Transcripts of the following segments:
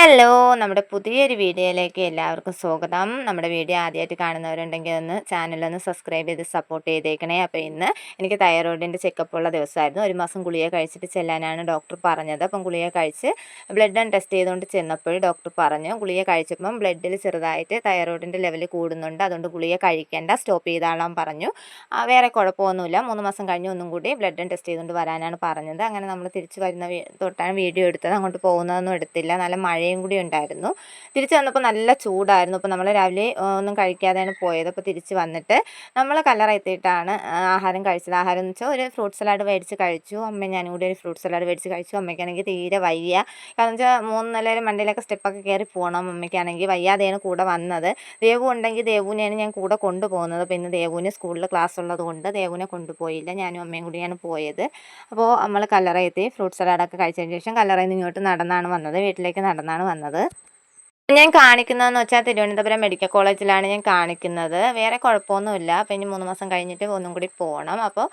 Hello, നമ്മുടെ പുതിയൊരു വീഡിയോയിലേക്ക് എല്ലാവർക്കും സ്വാഗതം. നമ്മുടെ വീഡിയോ ആദ്യമായിട്ട് കാണുന്നവരുണ്ടെങ്കിൽ ചാനലൊന്ന് സബ്സ്ക്രൈബ് ചെയ്ത് സപ്പോർട്ട് ചെയ്തേക്കണേ. അപ്പോൾ ഇന്ന് എനിക്ക് തൈറോയിഡിൻ്റെ ചെക്കപ്പ് ഉള്ള ദിവസമായിരുന്നു. 1 മാസം ഗുളിക കഴിച്ചിട്ട് ചെല്ലാനാണ് ഡോക്ടർ പറഞ്ഞത്. അപ്പം ഗുളിക കഴിച്ച് ബ്ലഡ് ടെസ്റ്റ് ചെയ്തുകൊണ്ട് ചെന്നപ്പോൾ ഡോക്ടർ പറഞ്ഞു, ഗുളിക കഴിച്ചപ്പം ബ്ലഡിൽ ചെറുതായിട്ട് തൈറോയിഡിൻ്റെ ലെവൽ കൂടുന്നുണ്ട്, അതുകൊണ്ട് ഗുളിക കഴിക്കേണ്ട, സ്റ്റോപ്പ് ചെയ്താളാൻ പറഞ്ഞു. വേറെ കുഴപ്പമൊന്നുമില്ല, 3 മാസം കഴിഞ്ഞ് ഒന്നും കൂടി ബ്ലഡ് ടെസ്റ്റ് ചെയ്തുകൊണ്ട് വരാനാണ് പറഞ്ഞത്. അങ്ങനെ നമ്മൾ തിരിച്ച് വരുന്ന തൊട്ടാണ് വീഡിയോ എടുത്തത്. അങ്ങോട്ട് പോകുന്നതൊന്നും എടുത്തില്ല. നല്ല മഴയും കൂടി ഉണ്ടായിരുന്നു. തിരിച്ച് വന്നപ്പോൾ നല്ല ചൂടായിരുന്നു. അപ്പോൾ നമ്മൾ രാവിലെ ഒന്നും കഴിക്കാതെയാണ് പോയത്. അപ്പോൾ തിരിച്ച് വന്നിട്ട് നമ്മൾ കല്ലറ എത്തിയിട്ടാണ് ആഹാരം കഴിച്ചത്. ആഹാരം എന്ന് വെച്ചാൽ ഒരു ഫ്രൂട്ട് സലാഡ് മേടിച്ച് കഴിച്ചു. അമ്മയും ഞാനും കൂടി ഒരു ഫ്രൂട്ട് സലാഡ് മേടിച്ച് കഴിച്ചു. അമ്മയ്ക്കാണെങ്കിൽ തീരെ വയ്യ. കാരണം വെച്ചാൽ 3 നിലയിൽ മണ്ടയിലൊക്കെ സ്റ്റെപ്പൊക്കെ കയറി പോകണം. അമ്മയ്ക്കാണെങ്കിൽ വയ്യാതെയാണ് കൂടെ വന്നത്. ദേവു ഉണ്ടെങ്കിൽ ദേവുവിനെയാണ് ഞാൻ കൂടെ കൊണ്ടുപോകുന്നത്. അപ്പോൾ ഇന്ന് ദേവുവിന് സ്കൂളിൽ ക്ലാസ് ഉള്ളത് കൊണ്ട് ദേവുവിനെ കൊണ്ടുപോയില്ല. ഞാനും അമ്മയും കൂടിയാണ് പോയത്. അപ്പോൾ നമ്മൾ കല്ലറ എത്തി. ഫ്രൂട്ട് സലാഡൊക്കെ കഴിച്ചതിന് ശേഷം കല്ലറയിൽ നിന്ന് ഇങ്ങോട്ട് നടന്നാണ് വന്നത്. വീട്ടിലേക്ക് നടന്നാണ് വന്നത്. ഞാൻ കാണിക്കുന്നതെന്ന് വെച്ചാൽ തിരുവനന്തപുരം മെഡിക്കൽ കോളേജിലാണ് ഞാൻ കാണിക്കുന്നത്. വേറെ കുഴപ്പമൊന്നുമില്ല. അപ്പോൾ ഇനി 3 മാസം കഴിഞ്ഞിട്ട് ഒന്നും കൂടി പോകണം. അപ്പോൾ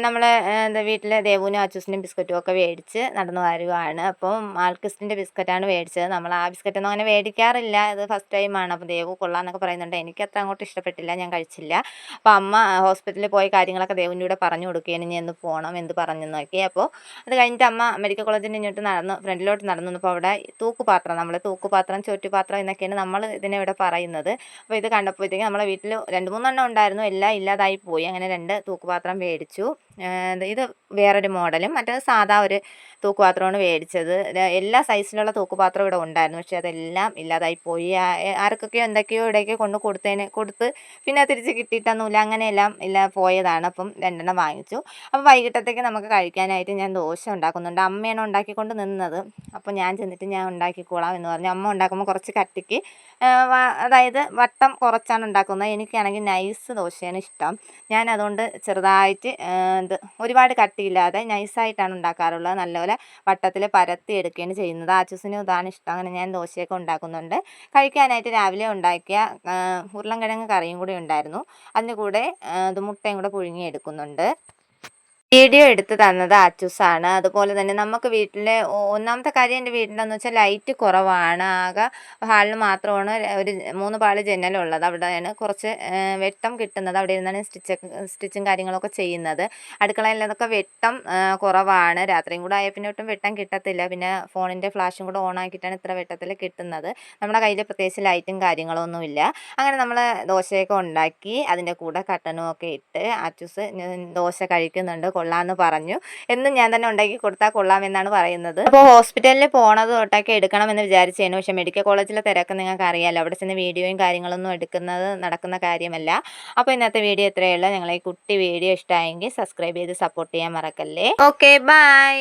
നമ്മൾ എന്താ വീട്ടിൽ ദേവുവിനും അച്ചൂസിനും ബിസ്ക്കറ്റും ഒക്കെ മേടിച്ച് നടന്നു വരുവാണ്. അപ്പോൾ മാൽക്കിസ്റ്റിൻ്റെ ബിസ്ക്കറ്റാണ് മേടിച്ചത്. നമ്മൾ ആ ബിസ്ക്കറ്റൊന്നും അങ്ങനെ മേടിക്കാറില്ല. ഇത് ഫസ്റ്റ് ടൈമാണ്. അപ്പോൾ ദേവു കൊള്ളാമെന്നൊക്കെ പറയുന്നുണ്ട്. എനിക്കത്ര അങ്ങോട്ട് ഇഷ്ടപ്പെട്ടില്ല, ഞാൻ കഴിച്ചില്ല. അപ്പോൾ അമ്മ ഹോസ്പിറ്റലിൽ പോയി കാര്യങ്ങളൊക്കെ ദേവുവിൻ്റെ കൂടെ പറഞ്ഞു കൊടുക്കുകയാണ്, ഇനി എന്ന് പോകണം, എന്ത് പറഞ്ഞെന്നൊക്കെ. അപ്പോൾ അത് കഴിഞ്ഞിട്ട് അമ്മ മെഡിക്കൽ കോളേജിൻ്റെ ഇങ്ങോട്ട് ഫ്രണ്ടിലോട്ട് നടന്നു വന്നപ്പോൾ അവിടെ തൂക്കുപാത്രം, നമ്മൾ തൂക്കുപാത്രം ചോറ്റുപാത്രം എന്നൊക്കെയാണ് നമ്മൾ ഇതിനെ ഇവിടെ പറയുന്നത്. അപ്പോൾ ഇത് കണ്ടപ്പോഴത്തേക്കും നമ്മളെ വീട്ടിൽ 2-3 എണ്ണം ഉണ്ടായിരുന്നു, എല്ലാം ഇല്ലാതായി പോയി. അങ്ങനെ 2 തൂക്കുപാത്രം മേടിച്ചു. ഇത് വേറൊരു മോഡലും മറ്റേത് സാധാ ഒരു തൂക്കുപാത്രമാണ് മേടിച്ചത്. എല്ലാ സൈസിലുള്ള തൂക്കുപാത്രം ഇവിടെ ഉണ്ടായിരുന്നു, പക്ഷേ അതെല്ലാം ഇല്ലാതായി പോയി. ആർക്കൊക്കെയോ എന്തൊക്കെയോ ഇടയ്ക്ക് കൊടുത്ത് പിന്നെ തിരിച്ച് കിട്ടിയിട്ടൊന്നുമില്ല, അങ്ങനെയെല്ലാം ഇല്ല പോയതാണ്. അപ്പം 2 എണ്ണം വാങ്ങിച്ചു. അപ്പോൾ വൈകിട്ടത്തേക്ക് നമുക്ക് കഴിക്കാനായിട്ട് ഞാൻ ദോശ ഉണ്ടാക്കുന്നുണ്ട്. അമ്മയാണ് ഉണ്ടാക്കിക്കൊണ്ട് നിന്നത്. അപ്പോൾ ഞാൻ ചെന്നിട്ട് ഞാൻ ഉണ്ടാക്കിക്കോളാം എന്ന് പറഞ്ഞു. അമ്മ ഉണ്ടാക്കുമ്പോൾ കുറച്ച് കട്ടിക്ക്, അതായത് വട്ടം കുറച്ചാണ് ഉണ്ടാക്കുന്നത്. എനിക്കാണെങ്കിൽ നൈസ് ദോശയാണ് ഇഷ്ടം. ഞാൻ അതുകൊണ്ട് ചെറുതായിട്ട് ഒരുപാട് കട്ടിയില്ലാതെ നൈസായിട്ടാണ് ഉണ്ടാക്കാറുള്ളത്. നല്ലപോലെ വട്ടത്തിൽ പരത്തി എടുക്കുകയാണ് ചെയ്യുന്നത്. ആച്ചൂസിനും ഇതാണ് ഇഷ്ടം. അങ്ങനെ ഞാൻ ദോശയൊക്കെ ഉണ്ടാക്കുന്നുണ്ട്. കഴിക്കാനായിട്ട് രാവിലെ ഉണ്ടാക്കിയ ഉരുളൻകിഴങ്ങ് കറിയും കൂടി ഉണ്ടായിരുന്നു. അതിന് കൂടെ മുട്ടയും കൂടെ പുഴുങ്ങി എടുക്കുന്നുണ്ട്. വീഡിയോ എടുത്ത് തന്നത് അച്ചൂസാണ്. അതുപോലെ തന്നെ നമുക്ക് വീട്ടിൽ ഒന്നാമത്തെ കാര്യം, എൻ്റെ വീട്ടിലെന്ന് വെച്ചാൽ ലൈറ്റ് കുറവാണ്. ആകെ ഹാളിൽ മാത്രമാണ് ഒരു 3 പാളി ജനലുള്ളത്. അവിടെയാണ് കുറച്ച് വെട്ടം കിട്ടുന്നത്. അവിടെ ഇരുന്നാണ് സ്റ്റിച്ചും കാര്യങ്ങളൊക്കെ ചെയ്യുന്നത്. അടുക്കളയിലതൊക്കെ വെട്ടം കുറവാണ്. രാത്രിയും കൂടെ ആയ പിന്നെ ഒട്ടും വെട്ടം കിട്ടത്തില്ല. പിന്നെ ഫോണിൻ്റെ ഫ്ലാഷും കൂടെ ഓൺ ആക്കിയിട്ടാണ് ഇത്ര വെട്ടത്തിൽ കിട്ടുന്നത്. നമ്മുടെ കയ്യിൽ പ്രത്യേകിച്ച് ലൈറ്റും കാര്യങ്ങളൊന്നുമില്ല. അങ്ങനെ നമ്മൾ ദോശയൊക്കെ ഉണ്ടാക്കി അതിൻ്റെ കൂടെ കട്ടനും ഒക്കെ ഇട്ട് അച്ചൂസ് ദോശ കഴിക്കുന്നുണ്ട്. കൊള്ളാമെന്ന് പറഞ്ഞു. എന്നും ഞാൻ തന്നെ ഉണ്ടാക്കി കൊടുത്താൽ കൊള്ളാമെന്നാണ് പറയുന്നത്. അപ്പോൾ ഹോസ്പിറ്റലിൽ പോണത് തൊട്ടൊക്കെ എടുക്കണമെന്ന് വിചാരിച്ചേനു. പക്ഷേ മെഡിക്കൽ കോളേജിലെ തിരക്ക് നിങ്ങൾക്ക് അറിയാമല്ലോ. അവിടെ ചെന്ന് വീഡിയോയും കാര്യങ്ങളൊന്നും നടക്കുന്ന കാര്യമല്ല. അപ്പോൾ ഇന്നത്തെ വീഡിയോ ഇത്രയേ ഉള്ളൂ. ഞങ്ങളെ ഈ കുട്ടി വീഡിയോ ഇഷ്ടമായെങ്കിൽ സബ്സ്ക്രൈബ് ചെയ്ത് സപ്പോർട്ട് ചെയ്യാൻ മറക്കല്ലേ. Okay, by.